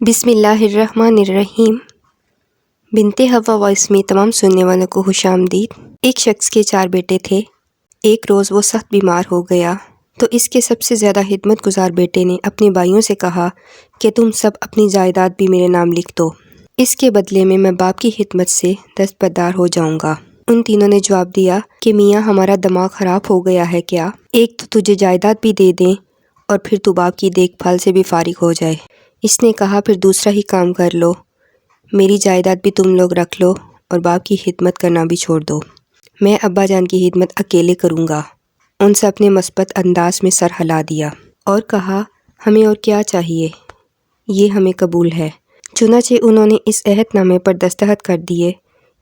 بسم اللہ الرحمن الرحیم۔ بنتے ہوا وائس میں تمام سننے والوں کو خوش آمدید۔ ایک شخص کے 4 بیٹے تھے۔ ایک روز وہ سخت بیمار ہو گیا تو اس کے سب سے زیادہ خدمت گزار بیٹے نے اپنے بھائیوں سے کہا کہ تم سب اپنی جائیداد بھی میرے نام لکھ دو، اس کے بدلے میں باپ کی خدمت سے دستبردار ہو جاؤں گا۔ ان تینوں نے جواب دیا کہ میاں ہمارا دماغ خراب ہو گیا ہے کیا؟ ایک تو تجھے جائیداد بھی دے دیں اور پھر تو باپ کی دیکھ بھال سے بھی فارغ ہو جائے۔ اس نے کہا پھر دوسرا ہی کام کر لو، میری جائیداد بھی تم لوگ رکھ لو اور باپ کی خدمت کرنا بھی چھوڑ دو، میں ابا جان کی خدمت اکیلے کروں گا۔ ان سب نے مثبت انداز میں سر ہلا دیا اور کہا ہمیں اور کیا چاہیے، یہ ہمیں قبول ہے۔ چنانچہ انہوں نے اس عہد نامے پر دستخط کر دیے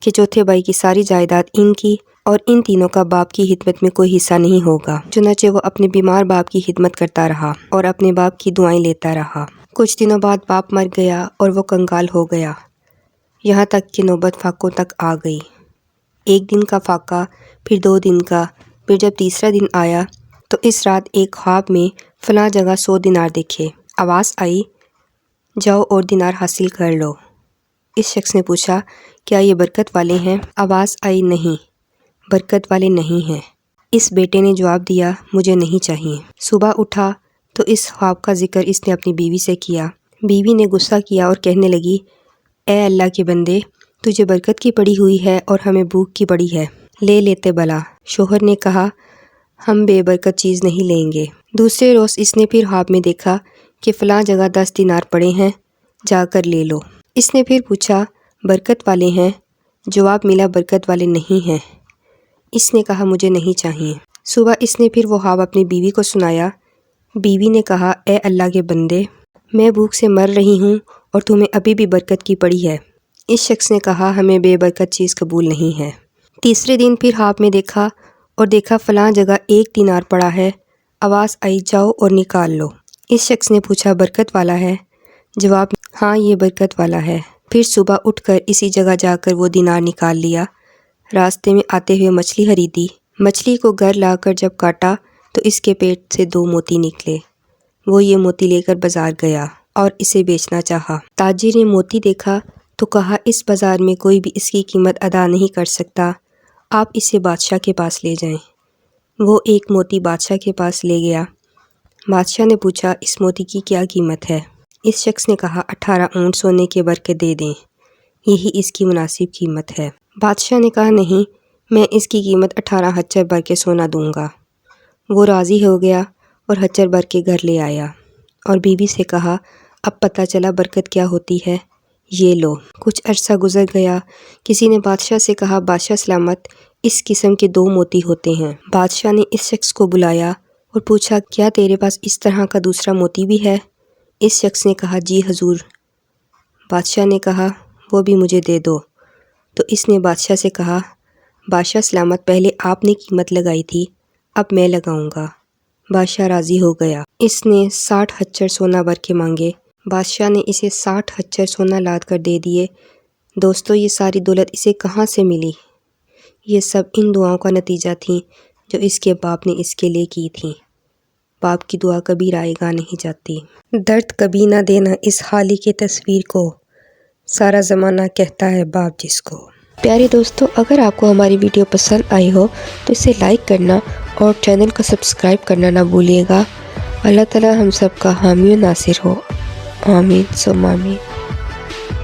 کہ چوتھے بھائی کی ساری جائیداد ان کی اور ان تینوں کا باپ کی خدمت میں کوئی حصہ نہیں ہوگا۔ چنانچہ وہ اپنے بیمار باپ کی خدمت کرتا رہا اور اپنے باپ کی دعائیں لیتا رہا۔ کچھ دنوں بعد باپ مر گیا اور وہ کنگال ہو گیا، یہاں تک کہ نوبت فاقوں تک آ گئی۔ 1 دن کا فاقہ، پھر 2 دن کا، پھر جب تیسرا دن آیا تو اس رات ایک خواب میں فلاں جگہ 100 دینار دیکھے۔ آواز آئی جاؤ اور دینار حاصل کر لو۔ اس شخص نے پوچھا کیا یہ برکت والے ہیں؟ آواز آئی نہیں، برکت والے نہیں ہیں۔ اس بیٹے نے جواب دیا مجھے نہیں چاہیے۔ صبح اٹھا تو اس خواب کا ذکر اس نے اپنی بیوی سے کیا۔ بیوی نے غصہ کیا اور کہنے لگی اے اللہ کے بندے، تجھے برکت کی پڑی ہوئی ہے اور ہمیں بھوک کی پڑی ہے، لے لیتے بلا۔ شوہر نے کہا ہم بے برکت چیز نہیں لیں گے۔ دوسرے روز اس نے پھر خواب میں دیکھا کہ فلاں جگہ 10 دینار پڑے ہیں، جا کر لے لو۔ اس نے پھر پوچھا برکت والے ہیں؟ جواب ملا برکت والے نہیں ہیں۔ اس نے کہا مجھے نہیں چاہیے۔ صبح اس نے پھر وہ خواب اپنی بیوی کو سنایا۔ بیوی نے کہا اے اللہ کے بندے، میں بھوک سے مر رہی ہوں اور تمہیں ابھی بھی برکت کی پڑی ہے۔ اس شخص نے کہا ہمیں بے برکت چیز قبول نہیں ہے۔ تیسرے دن پھر خواب میں دیکھا فلاں جگہ 1 دینار پڑا ہے۔ آواز آئی جاؤ اور نکال لو۔ اس شخص نے پوچھا برکت والا ہے؟ جواب ہاں یہ برکت والا ہے۔ پھر صبح اٹھ کر اسی جگہ جا کر وہ دینار نکال لیا۔ راستے میں آتے ہوئے مچھلی خریدی۔ مچھلی کو گھر لا کر جب کاٹا تو اس کے پیٹ سے 2 موتی نکلے۔ وہ یہ موتی لے کر بازار گیا اور اسے بیچنا چاہا۔ تاجر نے موتی دیکھا تو کہا اس بازار میں کوئی بھی اس کی قیمت ادا نہیں کر سکتا، آپ اسے بادشاہ کے پاس لے جائیں۔ وہ ایک موتی بادشاہ کے پاس لے گیا۔ بادشاہ نے پوچھا اس موتی کی کیا قیمت ہے؟ اس شخص نے کہا 18 اونٹ سونے کے بھر کے دے دیں، یہی اس کی مناسب قیمت ہے۔ بادشاہ نے کہا نہیں، میں اس کی قیمت 18 خچر بھر کے سونا دوں گا۔ وہ راضی ہو گیا اور خچر بھر کے گھر لے آیا اور بیوی سے کہا اب پتہ چلا برکت کیا ہوتی ہے، یہ لو۔ کچھ عرصہ گزر گیا۔ کسی نے بادشاہ سے کہا بادشاہ سلامت، اس قسم کے 2 موتی ہوتے ہیں۔ بادشاہ نے اس شخص کو بلایا اور پوچھا کیا تیرے پاس اس طرح کا دوسرا موتی بھی ہے؟ اس شخص نے کہا جی حضور۔ بادشاہ نے کہا وہ بھی مجھے دے دو۔ تو اس نے بادشاہ سے کہا بادشاہ سلامت، پہلے آپ نے قیمت لگائی تھی، اب میں لگاؤں گا۔ بادشاہ راضی ہو گیا۔ اس نے 60 خچر سونا بھر کے مانگے۔ بادشاہ نے اسے 60 خچر سونا لاد کر دے دیے۔ دوستو یہ ساری دولت اسے کہاں سے ملی؟ یہ سب ان دعاؤں کا نتیجہ تھیں جو اس کے باپ نے اس کے لیے کی تھیں۔ باپ کی دعا کبھی رائے گاہ نہیں جاتی۔ درد کبھی نہ دینا اس خالی کی تصویر کو، سارا زمانہ کہتا ہے باپ جس کو۔ پیارے دوستو، اگر آپ کو ہماری ویڈیو پسند آئی ہو تو اسے لائک کرنا اور چینل کو سبسکرائب کرنا نہ بھولیے گا۔ اللہ تعالی ہم سب کا حامی و ناصر ہو، آمین ثم آمین۔